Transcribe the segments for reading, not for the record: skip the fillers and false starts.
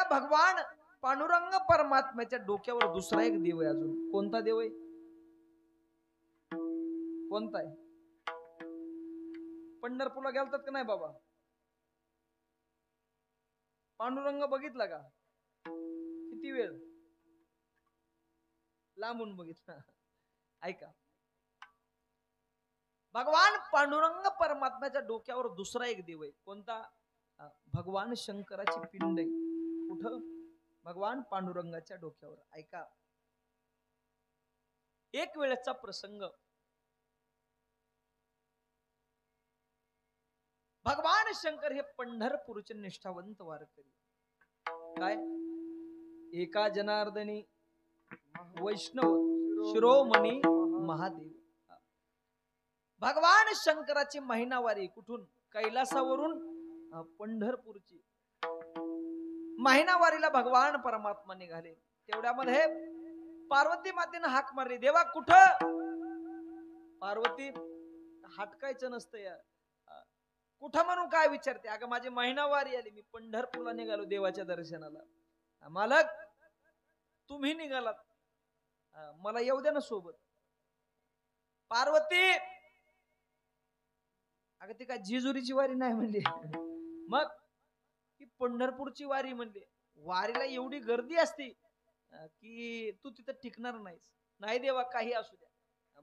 त्या भगवान पांडुरंग परमात्म्याच्या डोक्यावर दुसरा एक देव आहे. अजून कोणता देव आहे? कोणता आहे? पंढरपूरला गेलतात का नाही बाबा? पांडुरंग बघितला का? किती वेळ? लांबून बघितला. ऐका, भगवान पांडुरंग परमात्म्याच्या डोक्यावर दुसरा एक देव आहे. कोणता? भगवान शंकराची पिंड आहे. कुठं? भगवान पांडुरंगाच्या डोक्यावर. ऐका, एक वेळेचा प्रसंग. भगवान शंकर हे पंढरपूरचे निष्ठावंत वारकरी. काय? एका जनार्दनी वैष्णव शिरोमणी महादेव. भगवान शंकराची महिनावारी कुठून? कैलासावरून पंढरपूरची महिनावारीला भगवान परमात्मा निघाले. तेवढ्यामध्ये पार्वती मातेनं हाक मारली. देवा कुठं? पार्वती हटकायचं नसतं या. कुठं म्हणून काय विचारते? अगं माझी महिनावारी आली, मी पंढरपूरला निघालो देवाच्या दर्शनाला. मालक तुम्ही निघालात, मला येऊ द्या ना सोबत. पार्वती, अगं ती काय जेजुरीची वारी नाही म्हणली, मग ती पंढरपूरची वारी म्हणली. वारीला एवढी गर्दी असते की तू तिथं टिकणार नाहीस. नाही देवा काही असू द्या,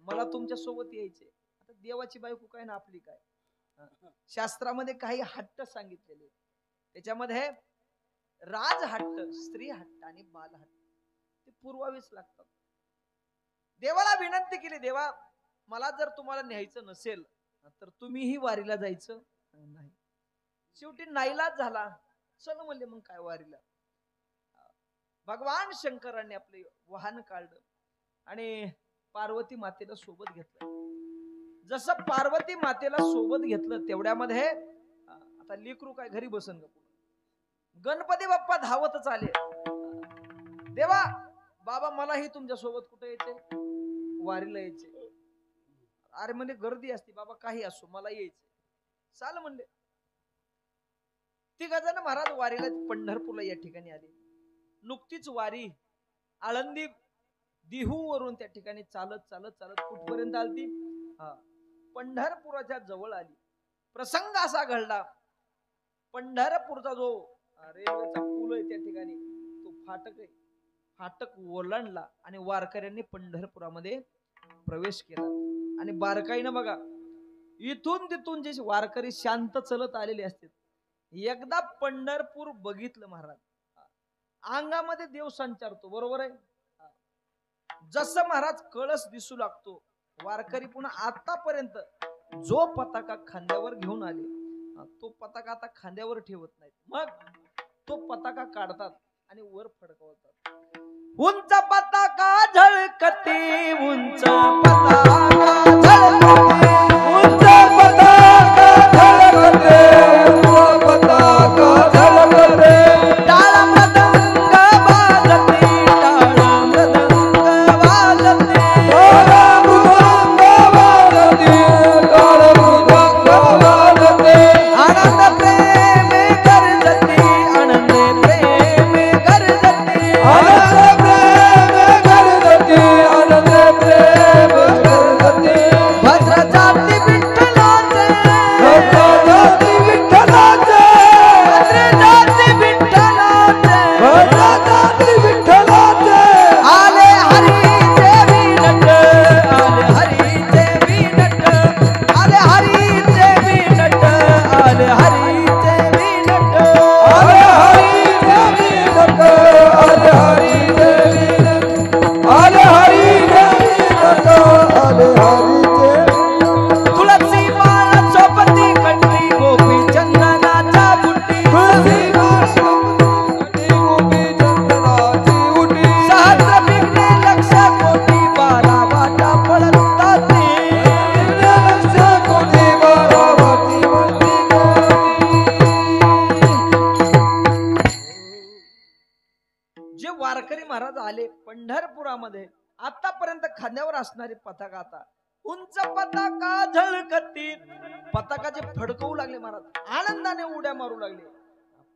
मला तुमच्या सोबत यायचे. आता देवाची बायको काय ना आपली काय. शास्त्रामध्ये काही हट्ट सांगितलेले, त्याच्यामध्ये राजहट्ट, स्त्री हट्ट आणि बाल हट्ट ते पुरवावेच लागतात. देवाला विनंती केली, देवा मला जर तुम्हाला न्यायचं नसेल तर तुम्हीही वारीला जायचं नाही. शेवटी नाईलाज झाला, चल म्हणले मग काय वारीला. भगवान शंकरांनी आपले वाहन काढलं आणि पार्वती मातेला सोबत घेतलं. जसं पार्वती मातेला सोबत घेतलं तेवढ्यामध्ये आता लेकरू काय घरी बसन का? गणपती बाप्पा धावतच आले. देवा बाबा मलाही तुमच्या सोबत कुठे यायचे? वारीला यायचे. अरे म्हणजे गर्दी असते बाबा, काही असो मला यायचे. चाल म्हणले. तिघ जण महाराज वारीला पंढरपूरला या ठिकाणी आले. नुकतीच वारी आळंदी दिहू वरून त्या ठिकाणी चालत चालत चालत कुठपर्यंत आलती? पंढरपुराच्या जवळ आली. प्रसंग असा घडला, पंढरपूरचा जो रेल्वेचा पूल आहे त्या ठिकाणी तो फाटक आहे, फाटक ओलांडला आणि वारकऱ्यांनी पंढरपुरामध्ये प्रवेश केला. आणि बारकाईनं बघा, इथून तिथून जे वारकरी शांत चलत आलेले असतात, एकदा पंढरपूर बघितलं महाराज, अंगामध्ये देव संचारतो. बरोबर आहे? जसं महाराज कळस दिसू लागतो, वारकरी पुन्हा आतापर्यंत जो पताका खांद्यावर घेऊन आले तो पताका आता खांद्यावर ठेवत नाहीत. मग तो पताका काढतात आणि वर फडकवतात. उंच पताका झळकते, उंच पताका झळकते, उंच पताका झळकते, उंच पताका झळकते. टाळ मृदंग वाजते, टाळ मृदंग वाजते, टाळ मृदंग वाजते, टाळ मृदंग वाजते. आनंद प्रेम गरजते, आनंद प्रेम गरजते, आनंद प्रेम गरजते, आनंद प्रेम गरजते. भद्र जाती विठ्ठलाचे, भद्र जाती विठ्ठलाचे, भद्र जाती विठ्ठलाचे, भद्र जाती विठ्ठलाचे. आले हरीचे विनट, आले हरीचे विनट, आले हरीचे विनट, आले हरीचे विनट, आले हरीचे विनट, आले हरीचे विनट, आले हरीचे विनट, आले हरीचे. तुळसी माळ सोबती कंठी, गोपी चंदनाचा बुट्टी, तुळसी माळ सोबती गोपी चंदनाची बुट्टी. सहस्र विघ्ने लक्ष कोटी, बारा वाटा पळतात लक्ष कोटी, बारा वाटी वरती जे वारकरी महाराज आले पंढरपुरामध्ये, आतापर्यंत खांद्यावर असणारी पताका आता उंच पताका झळकती, पताकाचे फडकवू लागले महाराज, आनंदाने उड्या मारू लागले.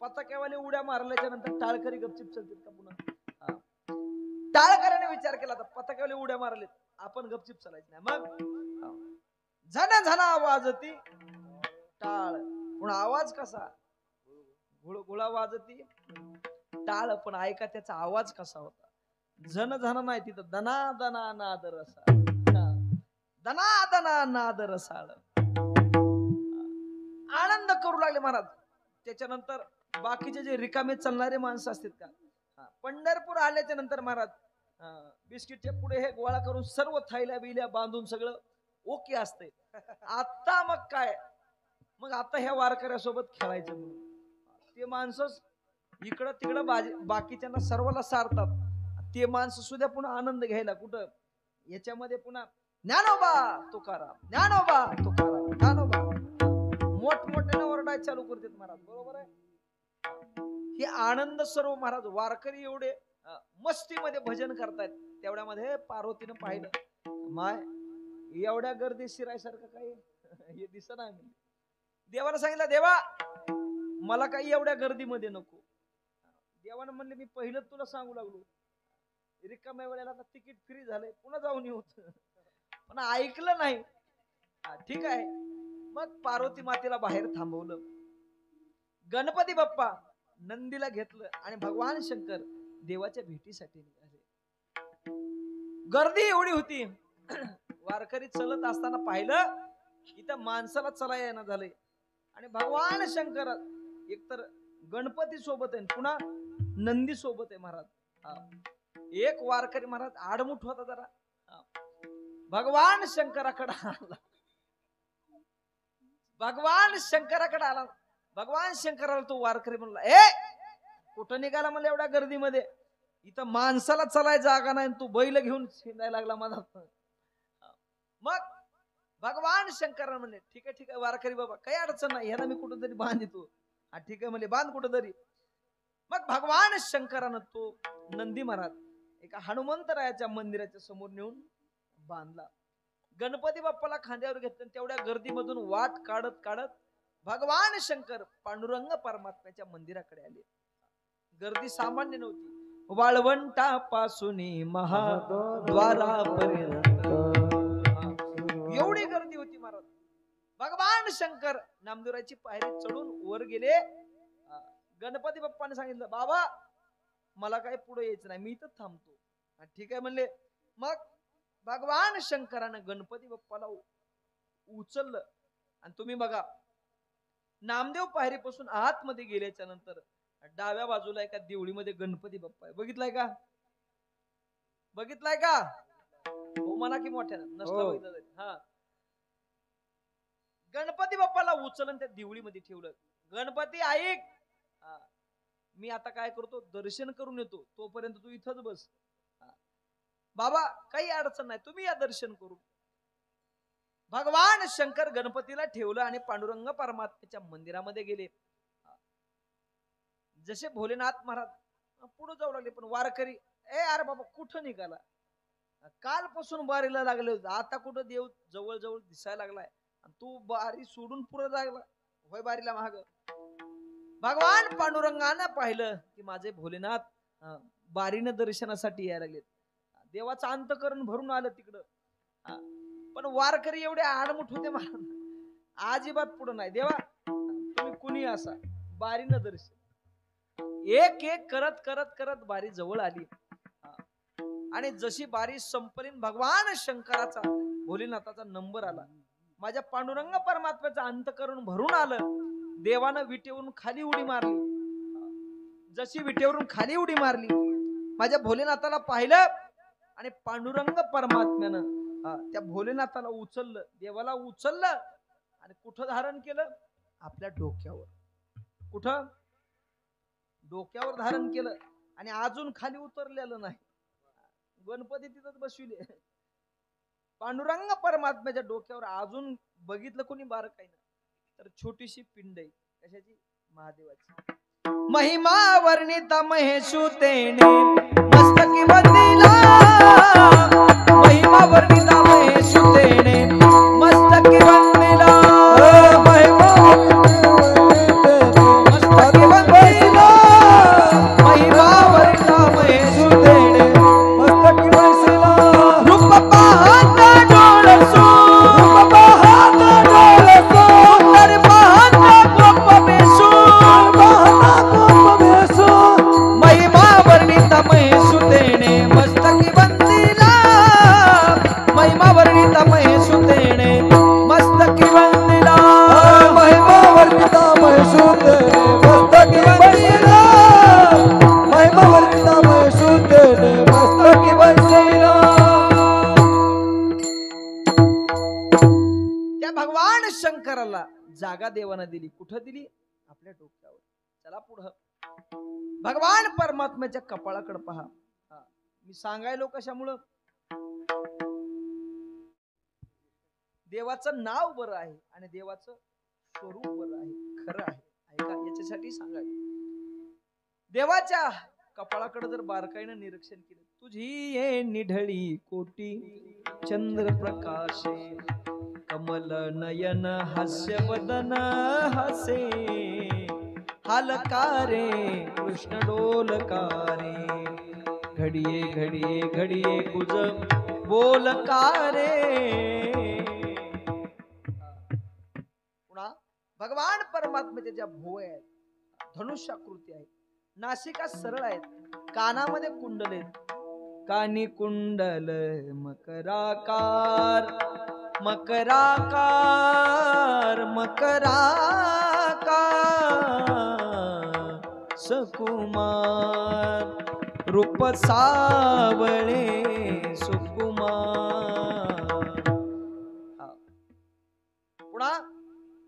पताक्यावाले उड्या मारल्याच्या नंतर टाळकरी गपचिप चलतील का पुन्हा? टाळकऱ्याने विचार केला तर पताक्यावाले उड्या मारलेत, आपण गपचिप चालायचं नाही. मग झना झना आवाजती टाळ, पुन्हा आवाज कसा गुळगुळा वाजती टाळ, पण ऐका त्याचा आवाज कसा होता. झन झन नाही तिथं दना दना नाद रसाळ, दना दना नाद रसाळ. आनंद करू लागले महाराज. त्याच्यानंतर बाकीचे जे रिकामे चालणारे माणसं असतात का, पंढरपूर आल्याच्या नंतर महाराज बिस्किटच्या पुढे हे गोळा करून सर्व थैल्या बिल्या बांधून सगळं ओके असते. आता मग काय, मग आता ह्या वारकऱ्यासोबत खेळायचं म्हणून ते माणसं इकडं तिकडं बाकीच्यांना सर्वाला सारतात. ते माणसं सुद्धा पुन्हा आनंद घ्यायला कुठं याच्यामध्ये पुन्हा ज्ञानोबा तुकाराम, ज्ञानोबा तुकाराम, ज्ञानोबा मोठमोठ्याने ओरडाय चालू करतात महाराज. बरोबर आहे. हे आनंद सर्व महाराज वारकरी एवढे मस्तीमध्ये भजन करतायत. तेवढ्यामध्ये पार्वतीनं पाहिलं, माय एवढ्या गर्दी शिरायसारखं काही हे दिसत नाही. देवाला सांगितलं, देवा मला काही एवढ्या गर्दीमध्ये नको. देवानं म्हणले, मी पहिलं तुला सांगू लागलो, रिकाम्या वेळेला आता तिकीट फ्री झालंय, पुन्हा जाऊन येऊ. पण ऐकलं नाही. ठीक आहे. मग पार्वती मातेला बाहेर थांबवलं. गणपती बाप्पा नंदीला घेतलं आणि भगवान शंकर देवाच्या भेटीसाठी निघाले. गर्दी एवढी होती. वारकरी चलत असताना पाहिलं इथं माणसाला चला येणं झालंय आणि भगवान शंकर एकतर गणपती सोबत आहे, पुन्हा नंदी सोबत आहे महाराज. एक वारकरी महाराज आडमुठ होता जरा, भगवान शंकराकडे आला. भगवान शंकराकडे आला. भगवान शंकराला तो वारकरी म्हणला, ए कुठं निघाला मला एवढ्या गर्दीमध्ये, इथं माणसाला चलाय जागा नाही, तू बैल घेऊन शिंदायला लागला माझा. मग भगवान शंकराला म्हणले, ठीक आहे ठीक आहे वारकरी बाबा, काही अडचण नाही, ह्याला मी कुठंतरी बांधितो. हा ठीक आहे म्हणले, बांध कुठंतरी. मग भगवान शंकरानं तो नंदी महाराज एका हनुमंतरायाच्या मंदिराच्या समोर नेऊन बांधला. गणपती बाप्पाला खांद्यावर घेतलं. तेवढ्या गर्दीमधून वाट काढत काढत भगवान शंकर पांडुरंग परमात्म्याच्या मंदिराकडे आले. गर्दी सामान्य नव्हती. वाळवंटापासून महाद्वारापर्यंत एवढी गर्दी होती महाराज. भगवान शंकर नामदेवराची पायरी चढून वर गेले. गणपती बाप्पाने सांगितलं, बाबा मला काही पुढे यायचं नाही, मी इथं थांबतो. ठीक आहे म्हणले. मग भगवान शंकरानं गणपती बाप्पाला उचललं आणि तुम्ही बघा नामदेव पायरीपासून आतमध्ये गेल्याच्या नंतर डाव्या बाजूला एका देवळीमध्ये गणपती बाप्पा आहे. बघितलाय का? बघितलाय का? हो म्हणा की मोठ्या नसतं बघितलं. हा गणपती बाप्पाला उचलून त्या देवळीमध्ये ठेवलं. गणपती ऐक, मी आता काय करतो, दर्शन करून येतो, तोपर्यंत तू इथंच बस. बाबा काही अडचण नाही, तुम्ही या दर्शन करून. भगवान शंकर गणपतीला ठेवलं आणि पांडुरंग परमात्म्याच्या मंदिरामध्ये गेले. जसे भोलेनाथ महाराज पुढे जाऊ लागले, पण वारकरी, ए अरे बाबा कुठं निघाला, कालपासून बारीला लागले, आता कुठं देव जवळ जवळ दिसायला लागलाय, तू बारी सोडून पुढे लागला होय बारीला महाग. भगवान पांडुरंगानं पाहिलं की माझे भोलेनाथ बारीनं दर्शनासाठी यायला लागलेत. देवाचं अंतकरण भरून आलं तिकडं. पण वारकरी एवढे आडमुठ होते महाराज, अजिबात पुढे नाही. देवा तुम्ही कुणी असा, बारीनं दर्शन. एक एक करत करत करत बारी जवळ आली आणि जशी बारी संपली भगवान शंकराचा भोलेनाथाचा नंबर आला. माझ्या पांडुरंग परमात्म्याचं अंतकरण भरून आलं. देवानं विटेवरून खाली उडी मारली. जशी विटेवरून खाली उडी मारली, माझ्या भोलेनाथाला पाहिलं आणि पांडुरंग परमात्म्यानं त्या भोलेनाथाला उचललं, देवाला उचललं आणि कुठं धारण केलं? आपल्या डोक्यावर. कुठं? डोक्यावर धारण केलं आणि अजून खाली उतरलेलं नाही. गणपती तिथंच बसविले. पांडुरंग परमात्म्याच्या डोक्यावर अजून बघितलं कोणी बार काही नाही, तर छोटीशी पिंड आहे. कशाची? महादेवाची. महिमा वर्णिता महेशू तेने मस्तकी बंदिला. महिमा वर्णिता महेशू तेने मस्तकी बंदिला. महिमा मस्तकी बंदिला. जागा देवानं दिली. कुठं दिली? आपल्या डोक्यावर. चला पुढं. भगवान परमात्म्याच्या कपाळाकडे पहा. मी सांगायलो कशामुळं? देवाचं नाव बरं आहे आणि देवाचं स्वरूप बरं आहे, खरं आहे. ऐका, याच्यासाठी सांगायचं. देवाच्या कपाळाकडे जर बारकाईनं निरीक्षण केलं, तुझी ये निढळी कोटी चंद्र प्रकाशे, कमल नयन हास्य वदन हसे, हालकारे कृष्ण डोलकारे, घडिये घडिये घडिये कुज बोलकारे. पुन्हा भगवान परमात्म्याच्या ज्या भुवया आहेत, धनुष्याकृती आहेत, नासिका सरळ आहेत, कानामध्ये कुंडल आहेत, कानी कुंडल मकराकार, मकराकार मकराकार, सकुमार रूप सावळे सुकुमार. पुन्हा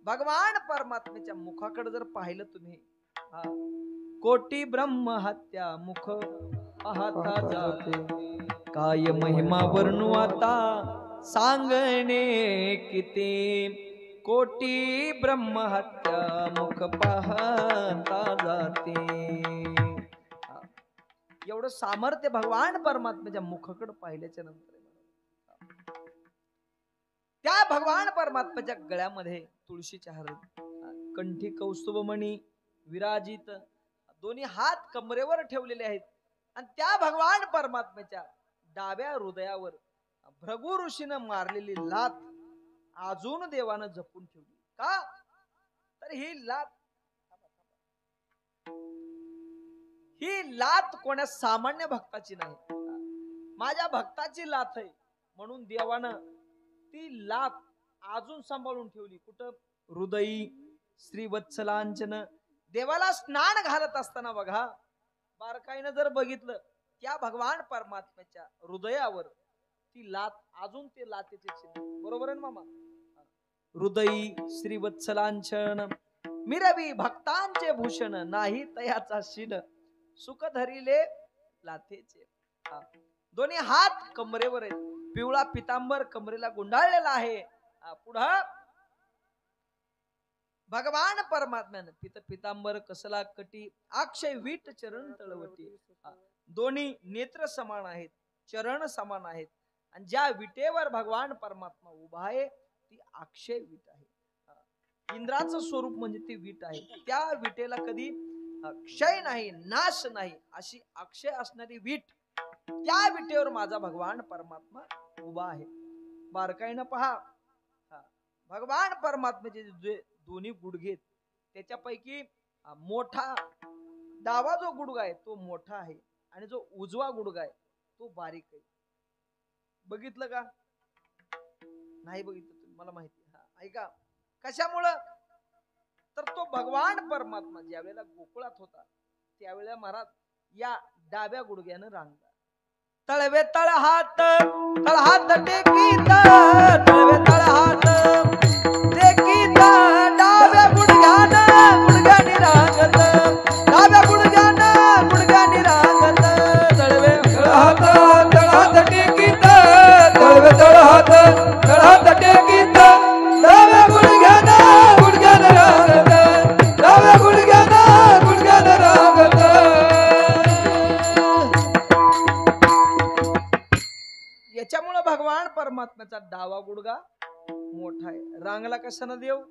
भगवान परमात्म्याच्या मुखाकडे जर पाहिलं तुम्ही, कोटी ब्रह्म हत्या मुख पाहता जाते, काय महिमा वर्णू आता सांगणे किती, कोटी ब्रह्म हत्या मुख पाहता जाते. एवढं सामर्थ्य भगवान परमात्म्याच्या मुखाकडे पाहिल्याच्या नंतर, त्या भगवान परमात्म्याच्या गळ्यामध्ये तुळशीच्या हार, कंठी कौस्तुभमणी विराजित, दोन्ही हात कमरेवर ठेवलेले आहेत. आणि त्या भगवान परमात्म्याच्या डाव्या हृदयावर भृगु ऋषीनं मारलेली लात अजून देवानं जपून ठेवली. का? तर ही लात कोण्या सामान्य भक्ताची नाही, माझ्या भक्ताची लात आहे. म्हणून देवानं ती लात अजून सांभाळून ठेवली. कुठं? हृदयी श्रीवत्सलांचन. देवाला स्नान घालत असताना बघा, बारकाईनं जर बघितलं, त्या भगवान परमात्म्याच्या हृदयावर ती लात, अजून ते लातेचे चिन्ह. बरोबर आहे ना मामा? हृदयी श्रीवत्सलांचन, मिरवी भक्तांचे भूषण, नाही तयाचा शिन, सुख धरिले लाथेचे. दोन्ही हात कमरेवर आहेत, पिवळा पितांबर कमरेला गुंडाळलेला आहे. पुढं भगवान परमात्म्यानं पितांबर कसला कटी, अक्षय वीट चरण तळवटी. दोन्ही नेत्र समान आहेत, चरण समान आहेत. आणि ज्या विटेवर भगवान परमात्मा उभा आहे ती अक्षय वीट आहे. इंद्राचं स्वरूप म्हणजे ती वीट आहे. त्या विटेला कधी क्षय नाही, नाश नाही, अशी अक्षय असणारी वीट, त्या विटेवर माझा भगवान परमात्मा उभा आहे. बारकाईनं पहा, भगवान परमात्म्याचे जे दोन्ही गुडघे, त्याच्यापैकी मोठा डावा जो गुडघा आहे तो मोठा आहे आणि जो उजवा गुडघा आहे तो बारीक आहे. बघितलं का? नाही बघितलं तुम्ही, मला माहिती. ऐका, कशामुळं? तर तो भगवान परमात्मा ज्या वेळेला गोकुळात होता त्यावेळेला महाराज या डाव्या गुडघ्यानं रांगला. तळवे तळहात तळहात टेकीत, तळवे तळहात टेकीत, डाव्या गुडघ्यानं गुडघ्यानी रांगत, डाव्या गुडघ्यानं गुडघ्यानी रांगत. तळवे तळहात तळहात टेकीत, तळवे तळहात तळहात टेकीत, डाव्या गुडघ्यानं गुडघ्यानं रांगत, डाव्या गुडघ्यानं गुडघ्यानं रांगत. याच्यामुळे भगवान परमात्म्याचा डावा गुडघा मोठा आहे. रांगला कशानं देव?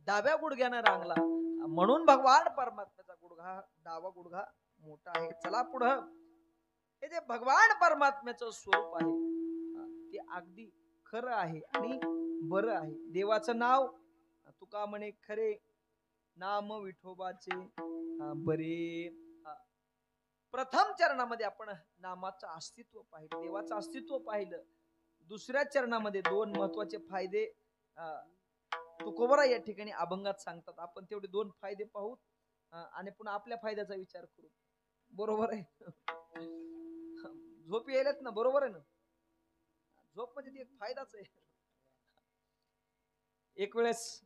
डाव्या गुडघ्यानं रांगला, म्हणून भगवान परमात्म्याचा गुडघा, डावा गुडघा मोठा आहे. चला पुढं. हे जे भगवान परमात्म्याचं स्वरूप आहे ते अगदी खरं आहे आणि बरं आहे. देवाचं नाव तुका म्हणे खरे, नाम विठोबाचे बरे. प्रथम चरणामध्ये आपण नामाचं अस्तित्व पाहिलं, देवाचं अस्तित्व पाहिलं. दुसऱ्या चरणामध्ये दोन महत्वाचे फायदे तुकोबरा या ठिकाणी अभंगात सांगतात. आपण तेवढे दोन फायदे पाहू आणि पुन्हा आपल्या फायद्याचा विचार करू. बरोबर आहे? झोप यायलाच ना? बरोबर आहे ना? झोप म्हणजे ती एक फायदाच आहे. एक वेळेस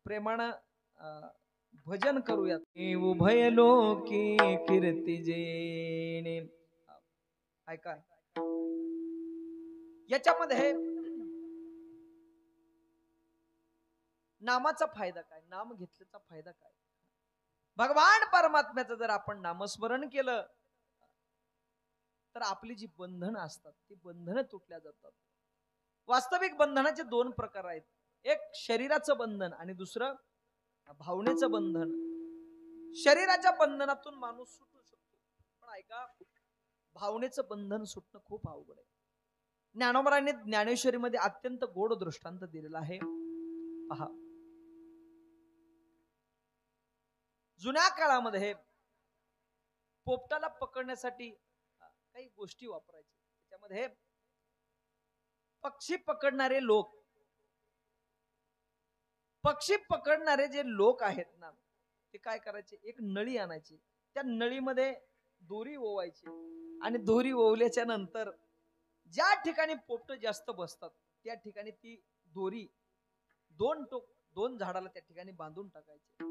प्रेमानं भजन करूयात. उभय लोकी कीर्ती जेणे. ऐका, याच्यामध्ये नामाचा फायदा काय, नाम घेतल्याचा फायदा काय. भगवान परमात्म्याचं जर आपण नामस्मरण केलं तर आपली जी बंधनं असतात ती बंधनं तुटल्या जातात. वास्तविक बंधनाचे दोन प्रकार आहेत. एक शरीराचं बंधन आणि दुसरं भावनेचं बंधन. शरीराच्या बंधनातून माणूस सुटू शकतो, पण ऐका, भावनेचं बंधन सुटणं खूप अवघड आहे. ज्ञानोबरांनी ज्ञानेश्वरीमध्ये अत्यंत गोड दृष्टांत दिलेला आहे. पहा, जुन्या काळामध्ये पोपटाला पकडण्यासाठी काही गोष्टी वापरायचे. त्याच्यामध्ये पक्षी पकडणारे लोक, पक्षी पकडणारे जे लोक आहेत ना, ते काय करायचे, एक नळी आणायची, त्या नळीमध्ये दोरी ओवायची आणि दोरी ओवल्याच्या नंतर ज्या ठिकाणी पोपट जास्त बसतात त्या ठिकाणी ती दोरी दोन झाडाला त्या ठिकाणी बांधून टाकायचे.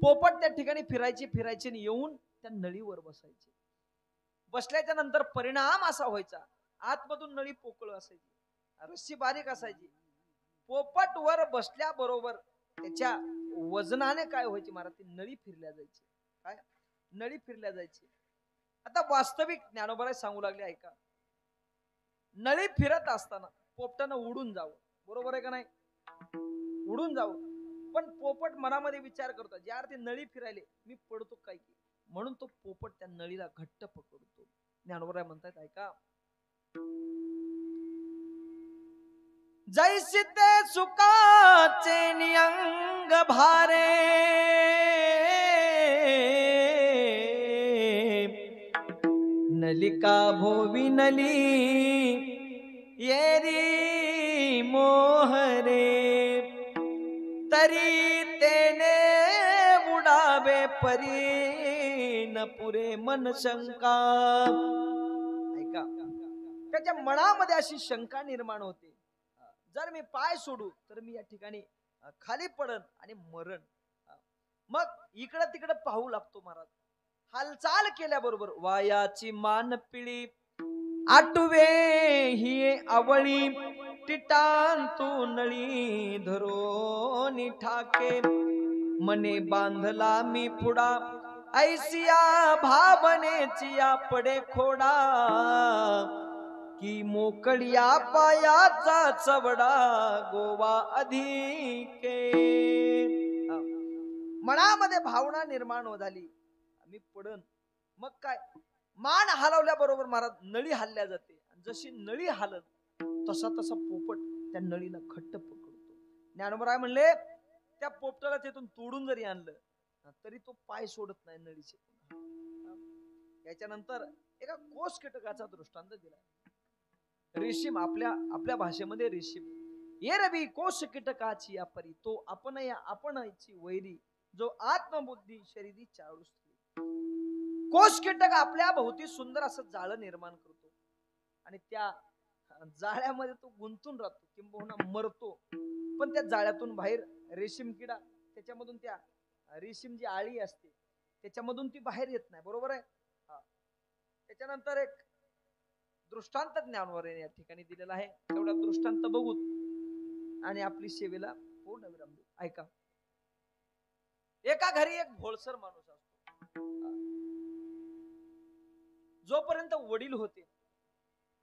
पोपट त्या ठिकाणी फिरायचे आणि येऊन त्या नळीवर बसायचे. बसल्याच्या नंतर परिणाम असा व्हायचा, आतमधून नळी पोकळ असायची, रस्सी बारीक असायची. पोपट वर बसल्या बरोबर त्याच्या वजनाने काय व्हायचे महाराज, ती नळी फिरल्या जायची. काय नळी फिरल्या जायची. आता वास्तविक ज्ञानोबराय सांगू लागले, ऐका, नळी फिरत असताना पोपटानं उडून जावं, बरोबर आहे का नाही, उडून जावं. पण पोपट मनामध्ये विचार करतो, ज्यार ती नळी फिरायले मी पडतो काय की, म्हणून तो पोपट त्या नळीला घट्ट पकडतो. ज्ञानोबराय म्हणतात, ऐका, जैसे ते सुखाचे नियंग भारे, नलिका भोवी नली येरी मोहरे, तरी तेने उडावे परी न पुरे मन शंका. ऐका, त्याच्या मनामध्ये अशी शंका निर्माण होते, जर मी पाय सोडू तर मी या ठिकाणी खाली पडन आणि मरण. मग इकडं तिकडं पाहू लागतो महाराज. हालचाल केल्याबरोबर वायाची मान पिळी आटुवे ही आवळी, टिटांतू नळी धरोनी ठाके, मने बांधला मी पुढा ऐसिया भावनेची या पडे खोडा, की मोकळ्या पायाचा चवडा गोवा अधिके. मनामध्ये भावना निर्माण झाली, मी पडन. मग काय, मान हलवल्या बरोबर महाराज नळी हल्ल्या जाते. जशी नळी हलत तसा तसा पोपट त्या नळीला घट्ट पकडतो. ज्ञानोबराय म्हणले, त्या पोपटाला तिथून तोडून जरी आणलं तरी तो पाय सोडत नाही नळीचे. याच्यानंतर एका कोस कीटकाचा दृष्टांत दिला. रेशीम, आपल्या भाषेमध्ये रेशीम, ये रवी कोश कीटकाची या परी, तो आपणची वैरी, जो आत्मबुद्धी शरीरी चाळूस. कोश कीटक आपल्या भोवती सुंदर असं जाळं निर्माण करतो आणि त्या जाळ्यामध्ये तो गुंतून राहतो, किंबहुना मरतो. पण त्या जाळ्यातून बाहेर रेशीम किडा, त्याच्यामधून त्या रेशीम जी आळी असते त्याच्यामधून ती बाहेर येत नाही, बरोबर आहे. त्याच्यानंतर एक दृष्टांत ज्ञानोबराय या ठिकाणी दिलेला आहे. तेवढा दृष्टांत बघू आणि आपली सेवेला पूर्ण विराम देऊ. ऐका, एका घरी एक भोळसर माणूस असतो. जोपर्यंत वडील होते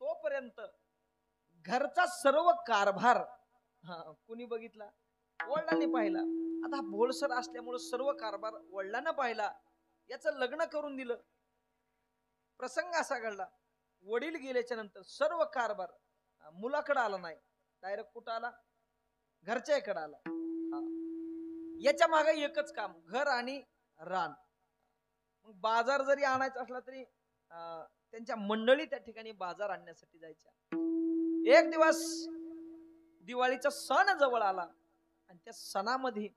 तोपर्यंत घरचा सर्व कारभार कुणी बघितला, वडिलांनी पाहिला. आता भोळसर असल्यामुळे सर्व कारभार वडिलांना पाहिला. याचं लग्न करून दिलं. प्रसंग असा घडला, वडील गेल्याच्या नंतर सर्व कारभार मुलाकडे आला नाही, डायरेक्ट कुठं आला, घरच्याकडे आला. याच्या मागे एकच काम, घर आणि रान. मग बाजार जरी आणायचा असला तरी त्यांच्या मंडळी त्या ठिकाणी बाजार आणण्यासाठी जायच्या. एक दिवस दिवाळीचा सण जवळ आला आणि त्या सणामध्ये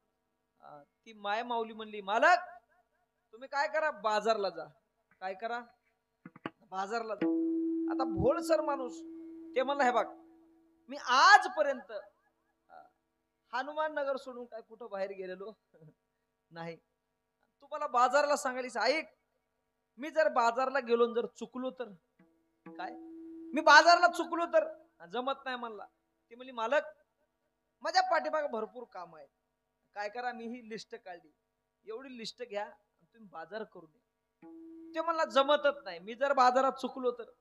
ती माय माऊली म्हणली, मालक तुम्ही काय करा, बाजारला जा. काय करा, बाजारला जा. आता भोळसर माणूस ते म्हणला, हे बघ, मी आजपर्यंत हनुमान नगर सोडून काय कुठं बाहेर गेलेलो नाही. तुम्हाला बाजारला सांगायला ऐक, मी जर बाजारला गेलो जर चुकलो तर काय, मी बाजारला चुकलो तर जमत नाही म्हणला. ती म्हणली मालक माझ्या पाठीमागे भरपूर काम आहे, काय करा, मी ही लिस्ट काढली, एवढी लिस्ट घ्या तुम्ही बाजार करून या. ते म्हणला जमतच नाही, मी जर बाजारात चुकलो तर.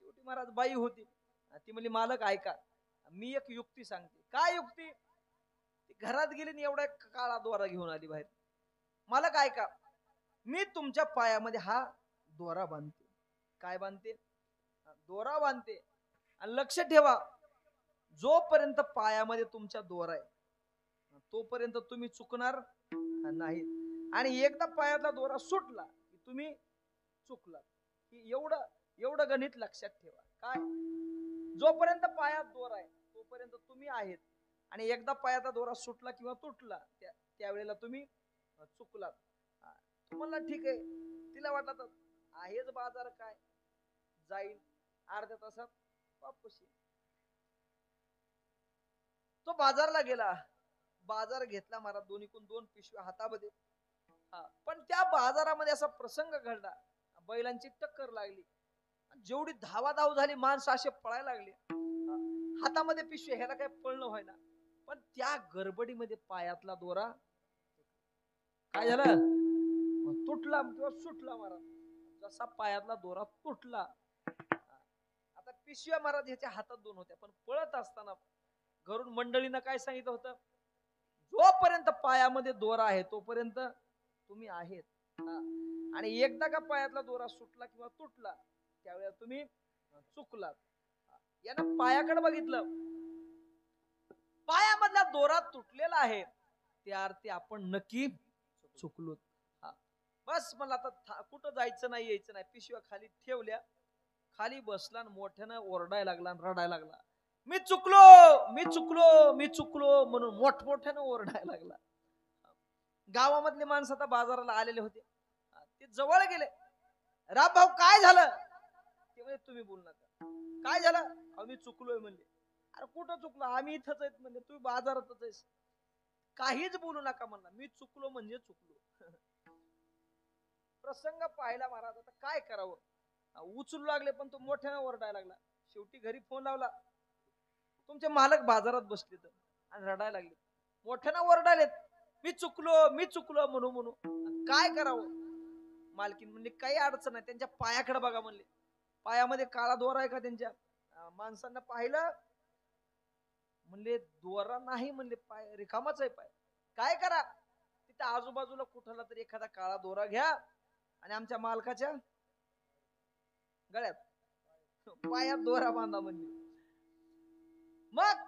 शेवटी महाराज बाई होती, ती म्हणली मालक ऐका, मी एक युक्ती सांगते. काय युक्ती? घरात गेली आणि एवढा काळा दोरा घेऊन आली बाहेर. मालक ऐका, मी तुमच्या पायामध्ये हा दोरा बांधते. काय बांधते? दोरा बांधते. आणि लक्ष ठेवा, जोपर्यंत पायामध्ये तुमच्या दोरा आहे तोपर्यंत तुम्ही चुकणार नाही. आणि एकदा पायातला दोरा सुटला की तुम्ही चुकला. एवढं गणित लक्षात ठेवा. काय? जोपर्यंत पायात दोरा आहे तोपर्यंत तुम्ही आहेत, आणि एकदा पायाचा दोरा सुटला किंवा तुटला त्यावेळेला तुम्ही चुकलात. तुम्हाला ठीक आहे, तिला वाटत आहेच बाजार, काय जाईल अर्ध्या तासात वापस. तो बाजारला गेला, बाजार घेतला महाराज, दोन्हीकडून 2 पिशव्या हातामध्ये. पण त्या बाजारामध्ये असा प्रसंग घडला, बैलांची टक्कर लागली, जेवढी धावाधाव झाली माणसं असे पळायला लागले, हातामध्ये पिशवी, ह्याला काय पळणं व्हायना. पण त्या गडबडीमध्ये पायातला दोरा काय झालं, तुटला किंवा सुटला महाराज. जसा पायातला दोरा तुटला, आता पिशव्या महाराज ह्याच्या हातात 2 होत्या, पण पळत असताना घरून मंडळीनं काय सांगितलं होतं, जोपर्यंत पायामध्ये दोरा आहे तोपर्यंत तुम्ही आहेत. आणि एकदा का पायातला दोरा सुटला किंवा तुटला त्यावेळेला तुम्ही चुकलात. यानं पायाकडे बघितलं, पायामधला दोरा तुटलेला आहे, त्या अर्थी आपण नक्की चुकलो. बस मला आता कुठं जायचं नाही, यायचं नाही. पिशव्या खाली ठेवल्या, खाली बसला आणि मोठ्यानं ओरडायला लागला आणि रडायला लागला. मी चुकलो, मी चुकलो, मी चुकलो म्हणून मोठमोठ्यानं ओरडायला लागला. गावामधले माणसं आता बाजाराला आलेले होते, ते जवळ गेले. राम भाऊ काय झालं? ते म्हणजे तुम्ही बोलू नका. काय झालं? अहो मी चुकलोय म्हणले. अरे कुठं चुकलो? आम्ही इथंच आहेत म्हणले. तुम्ही बाजारातच आहेस. काहीच बोलू नका म्हणला. मी चुकलो म्हणजे चुकलो. प्रसंग पाहिला महाराज, आता काय करावं? उचलू लागले पण तो मोठ्यानं ओरडायला लागला. शेवटी घरी फोन लावला, तुमचे मालक बाजारात बसले तर आणि रडायला लागले, मोठ्यानं ओरडालेत, मी चुकलो, मी चुकलो म्हणू. काय करावं? मालकीन म्हणले काही अडचण नाही, त्यांच्या पायाकडे बघा म्हणले. पायामध्ये काळा दोरा आहे का? त्यांच्या माणसांना पाहिलं, म्हणले दोरा नाही म्हणले, पाय रिकामाच आहे पाय. काय करा? तिथे आजूबाजूला कुठला तरी एखादा काळा दोरा घ्या आणि आमच्या मालकाच्या गळ्यात पायात दोरा बांधा म्हणले. मग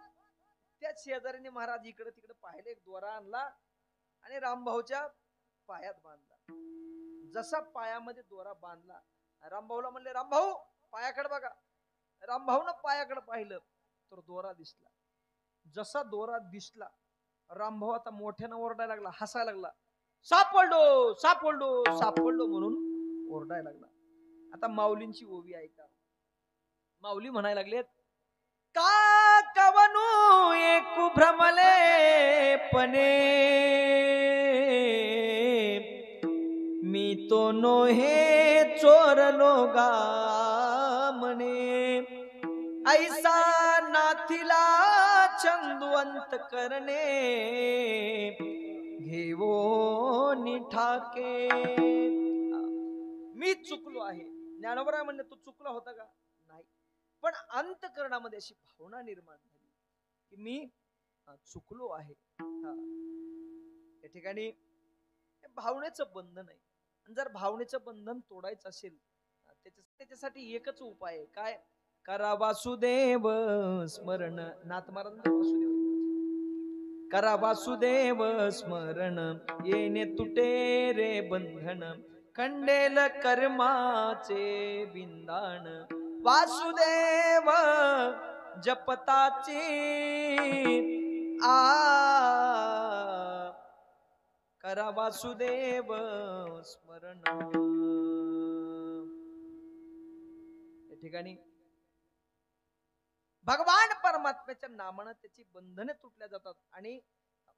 त्या शेजारीने महाराज इकडे तिकडे पाहिले, एक दोरा आणला आणि रामभाऊच्या पायात बांधला. जसा पायामध्ये दोरा बांधला, रामभाऊला म्हणले, रामभाऊ पायाकडे बघा. रामभाऊनं पायाकडे पाहिलं तर दोरा दिसला. जसा दोरा दिसला, रामभाऊ आता मोठ्यानं ओरडायला लागला, हसायला लागला, सापडलो सापडलो सापडलो म्हणून ओरडायला लागला. आता माऊलींची ओवी ऐका. माऊली म्हणायला लागलेत, का कवनू एक भ्रमले पणे, मी तो नोहे चोरलो गा म्हणे, ऐसा नाथिला चंदवंत करणे, घेवो निठाके. मी चुकलो आहे. ज्ञानोबराय म्हणले, तू चुकला होता का? नाही, पण अंतःकरणामध्ये अशी भावना निर्माण झाली की मी चुकलो आहे. या ठिकाणी भावनेचं बंधन आहे. जर भावनेचं बंधन तोडायचं असेल त्याच्यासाठी एकच उपाय आहे. काय? करा वासुदेव स्मरण. नाथ महाराज वासुदेव, करा वासुदेव स्मरण, येणे तुटे रे बंधन, खंडेल कर्माचे बिंदाण, वासुदेव जपताची करा वासुदेव स्मरण. या ठिकाणी भगवान परमात्मा परमात्म्याच्या नामानं त्याची बंधने तुटल्या जातात आणि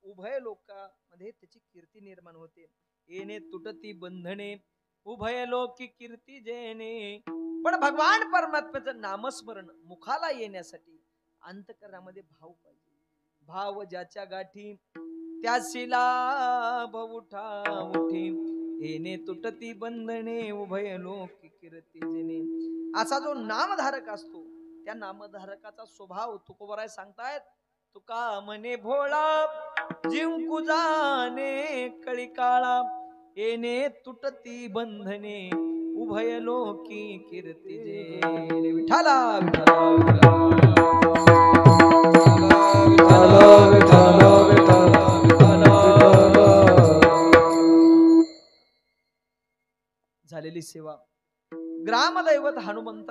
उभय लोकांमध्ये त्याची कीर्ती निर्माण होते. येणे तुटती बंधने उभय लोकी कीर्ती जेणे. पण भगवान परमात्म्याचं नामस्मरण मुखाला येण्यासाठी अंतकरणामध्ये भाव पाहिजे. भाव ज्याच्या गाठी त्याशी लाभ उठा उठी. येणे तुटती बंधने उभय लोकी कीर्ती जेणे. असा जो नामधारक असतो त्या नामधारकाचा स्वभाव तुकोबराय सांगतायत. तुका म्हणे भोळा जिंकू जाणे कळी काळा. येणे तुटती बंधने उभय लोकी कीर्ती जेणे. विठाला झालेली सेवा. ग्रामदैवत हनुमंत